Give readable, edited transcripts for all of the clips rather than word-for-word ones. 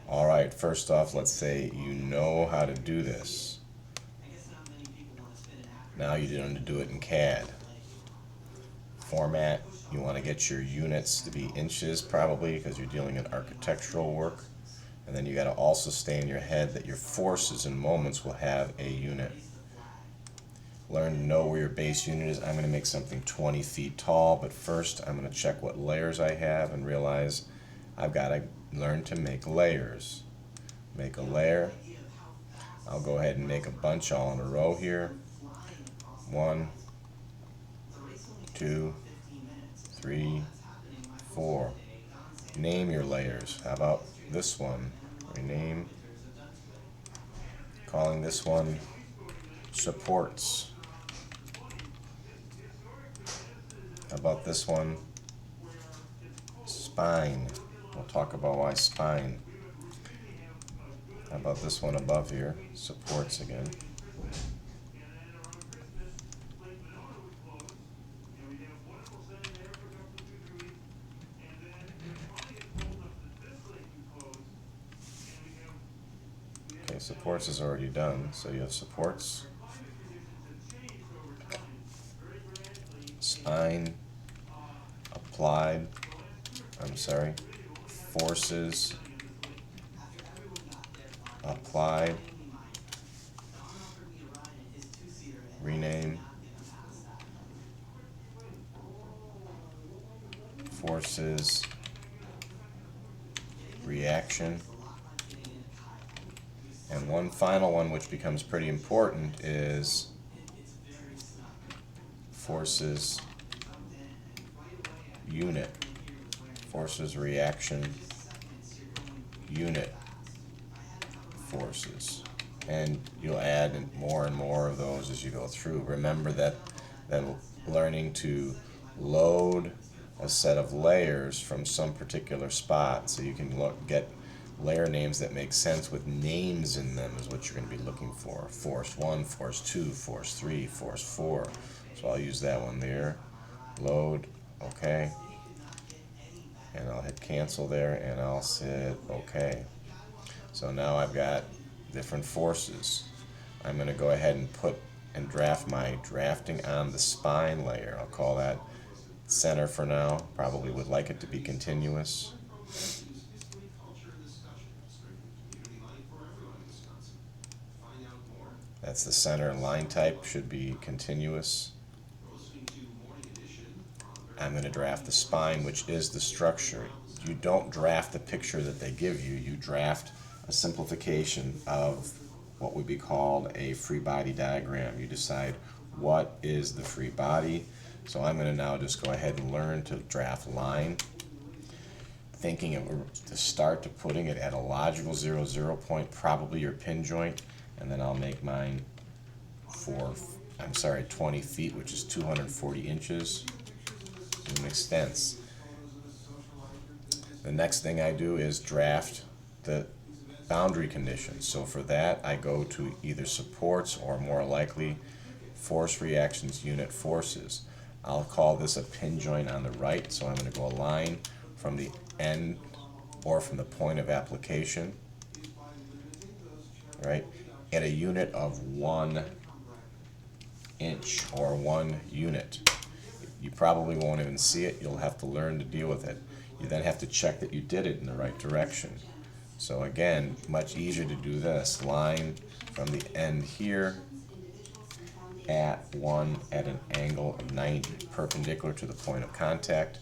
Alright, first off, let's say you know how to do this. Now you need to do it in CAD. Format, you want to get your units to be inches probably because you're dealing in architectural work. And then you got to also stay in your head that your forces and moments will have a unit. Learn to know where your base unit is. I'm going to make something 20 feet tall, but first I'm going to check what layers I have and realize I've got to learn to make layers. Make a layer. I'll go ahead and make a bunch all in a row here. 1, 2, 3, 4. Name your layers. How about this one? Rename. Calling this one supports. How about this one? Spine. We'll talk about why spine. How about this one above here? Supports again. Okay, supports is already done. So you have supports, spine, forces, applied, rename, forces, reaction, and one final one which becomes pretty important is forces, unit. Forces, reaction, unit, forces. And you'll add more and more of those as you go through. Remember that learning to load a set of layers from some particular spot so you can get layer names that make sense with names in them is what you're going to be looking for. Force 1, force 2, force 3, force 4. So I'll use that one there. Load, okay. And I'll hit cancel there and I'll hit OK. So now I've got different forces. I'm going to go ahead and put and draft my drafting on the spine layer. I'll call that center for now. Probably would like it to be continuous. That's the center. Line type should be continuous. I'm going to draft the spine, which is the structure. You don't draft the picture that they give you. You draft a simplification of what would be called a free body diagram. You decide what is the free body. So I'm going to now just go ahead and learn to draft line, thinking of to start to putting it at a logical 0, 0 point, probably your pin joint, and then I'll make mine 20 feet, which is 240 inches. An extents. The next thing I do is draft the boundary conditions. So for that I go to either supports or more likely force reactions unit forces. I'll call this a pin joint on the right, so I'm going to go a line from the end or from the point of application, right, at a unit of 1 inch or 1 unit. You probably won't even see it. You'll have to learn to deal with it. You then have to check that you did it in the right direction. So again, much easier to do this. Line from the end here at an angle of 90, perpendicular to the point of contact.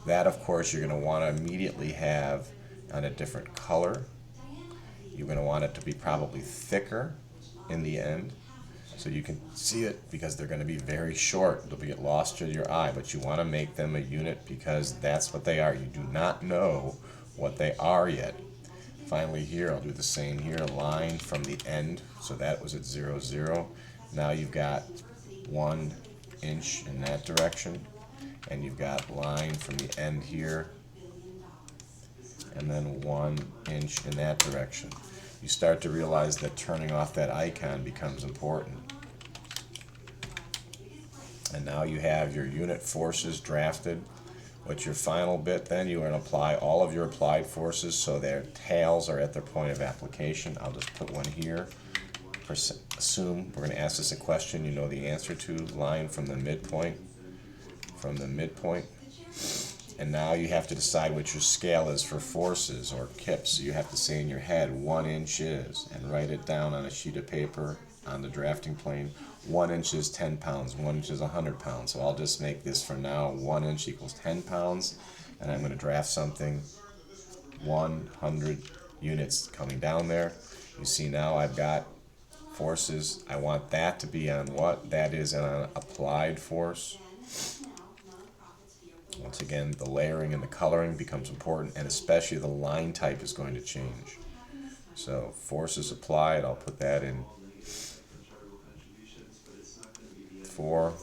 That, of course, you're going to want to immediately have on a different color. You're going to want it to be probably thicker in the end, so you can see it, because they're going to be very short. They'll get lost to your eye, but you want to make them a unit because that's what they are. You do not know what they are yet. Finally here, I'll do the same here, line from the end, so that was at 0, 0. Now you've got 1 inch in that direction, and you've got line from the end here, and then 1 inch in that direction. You start to realize that turning off that icon becomes important. And now you have your unit forces drafted What's your final bit then? You are going to apply all of your applied forces so their tails are at their point of application. I'll just put one here. Assume we're going to ask this a question you know the answer to. Line from the midpoint. From the midpoint. And now you have to decide what your scale is for forces or kips. So you have to say in your head 1 inch is, and write it down on a sheet of paper on the drafting plane. 1 inch is 10 pounds, 1 inch is 100 pounds. So I'll just make this for now 1 inch equals 10 pounds, and I'm going to draft something 100 units coming down there. You see now I've got forces. I want that to be on what? That is an applied force. Once again, the layering and the coloring becomes important, and especially the line type is going to change. So forces applied, I'll put that in 4.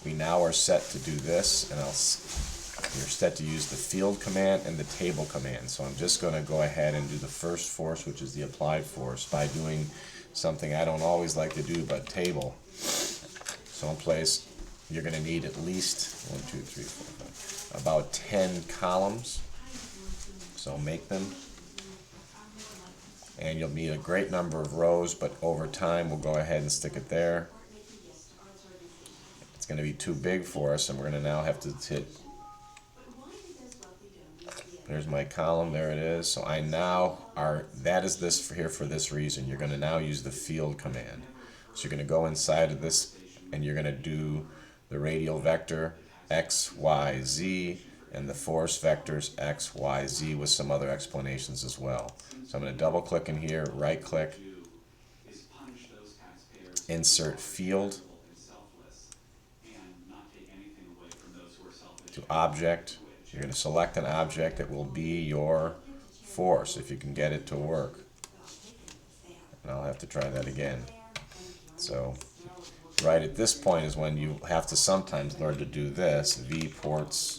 We now are set to do this, and you're set to use the field command and the table command. So I'm just going to go ahead and do the first force, which is the applied force, by doing something I don't always like to do, but table. Someplace you're going to need at least 1, 2, 3, 4, 5, about 10 columns. So make them. And you'll need a great number of rows, but over time we'll go ahead and stick it there. It's going to be too big for us, and we're going to now have to hit. There's my column, there it is. So I now that is this for here for this reason. You're going to now use the field command. So you're going to go inside of this, and you're going to do the radial vector x, y, z, and the force vectors x, y, z with some other explanations as well. So I'm going to double click in here, right click, insert field, to object. You're going to select an object that will be your force if you can get it to work. And I'll have to try that again. So right at this point is when you have to sometimes learn to do this. V ports.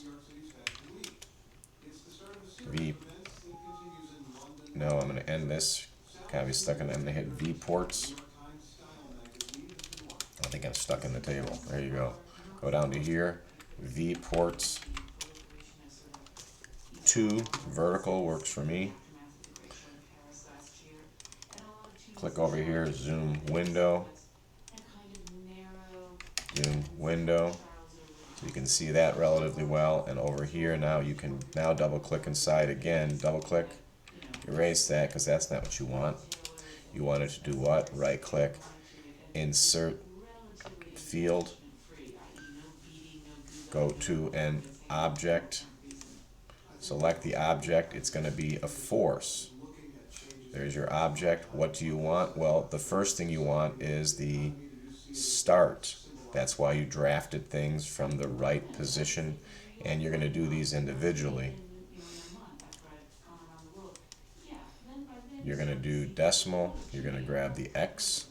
No, I'm going to end this. Can't be stuck in. I'm going to hit V ports. I think I'm stuck in the table. There you go. Go down to here. V ports. 2 vertical works for me. Click over here. Zoom window. Zoom window. So you can see that relatively well. And over here now you can now double click inside again. Double click. Erase that because that's not what you want. You want it to do what? Right click. Insert field. Go to an object. Select the object. It's going to be a force. There's your object. What do you want? Well, the first thing you want is the start. That's why you drafted things from the right position, and you're going to do these individually. You're going to do decimal. You're going to grab the X.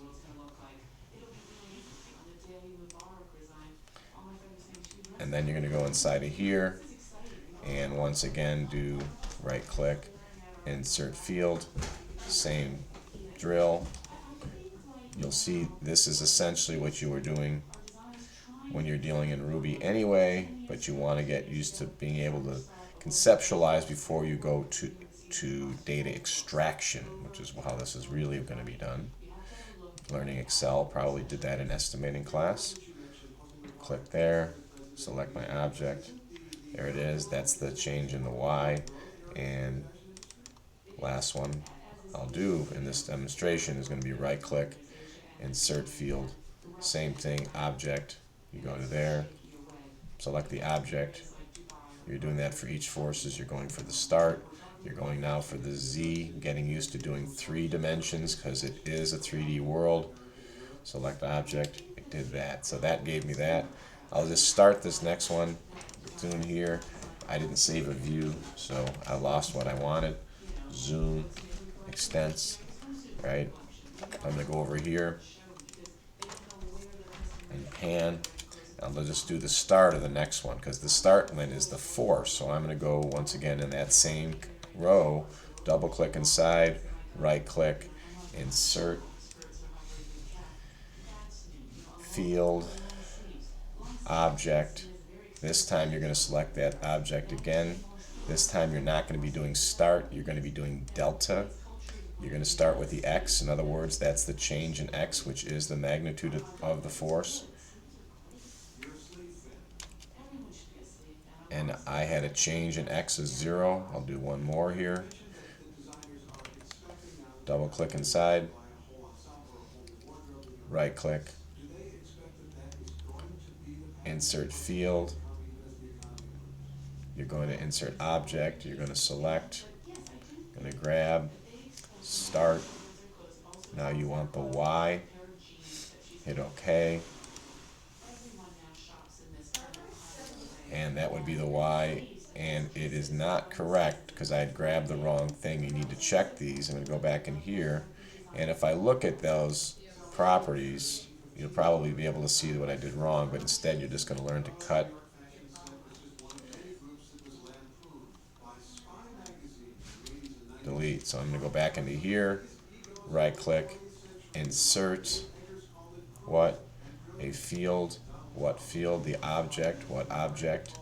And then you're going to go inside of here, and once again do right click, insert field, same drill. You'll see this is essentially what you were doing when you're dealing in Ruby anyway, but you want to get used to being able to conceptualize before you go to data extraction, which is how this is really going to be done. Learning Excel, probably did that in estimating class. Click there, select my object. There it is. That's the change in the Y. And last one I'll do in this demonstration is going to be right click, insert field, same thing, object. You go to there, select the object. You're doing that for each forces. You're going for the start. You're going now for the Z, getting used to doing 3 dimensions because it is a 3D world. Select object. It did that. So that gave me that. I'll just start this next one. Zoom here. I didn't save a view, so I lost what I wanted. Zoom, extents, right? I'm going to go over here and pan. I'll just do the start of the next one because the start one is the force. So I'm going to go once again in that same row, double click inside, right click, insert field, object. This time you're going to select that object again. This time you're not going to be doing start, you're going to be doing delta. You're going to start with the x. In other words, that's the change in x, which is the magnitude of the force. And I had a change in x of 0. I'll do one more here. Double click inside. Right click. Insert field. You're going to insert object. You're going to select. Going to grab. Start. Now you want the y. Hit OK. And that would be the y. And it is not correct because I had grabbed the wrong thing. You need to check these. I'm going to go back in here. And if I look at those properties, you'll probably be able to see what I did wrong. But instead, you're just going to learn to cut. Delete. So I'm going to go back into here. Right click. Insert. What? A field. What field? The object. What object?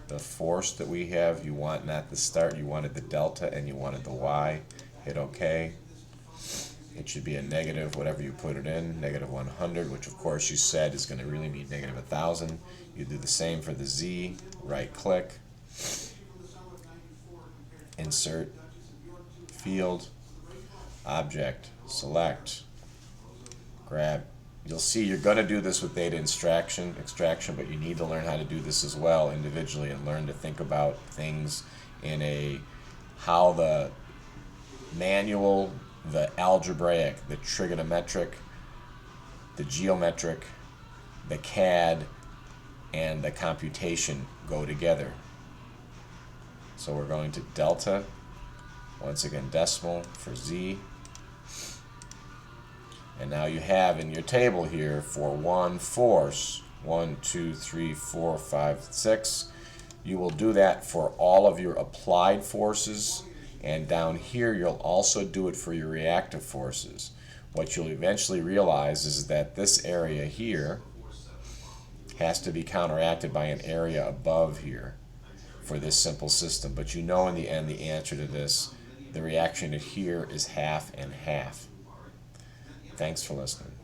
The force that we have, you want not the start, you wanted the delta and you wanted the y. Hit OK. It should be a negative, whatever you put it in, negative 100, which of course you said is going to really mean negative 1,000. You do the same for the z, right click, insert, field, object, select, grab. You'll see you're going to do this with data extraction, but you need to learn how to do this as well individually and learn to think about things in how the manual, the algebraic, the trigonometric, the geometric, the CAD, and the computation go together. So we're going to delta, once again decimal for z. And now you have in your table here for one force, 1, 2, 3, 4, 5, 6. You will do that for all of your applied forces, and down here you'll also do it for your reactive forces. What you'll eventually realize is that this area here has to be counteracted by an area above here for this simple system. But you know in the end the answer to this, the reaction here is half and half. Thanks for listening.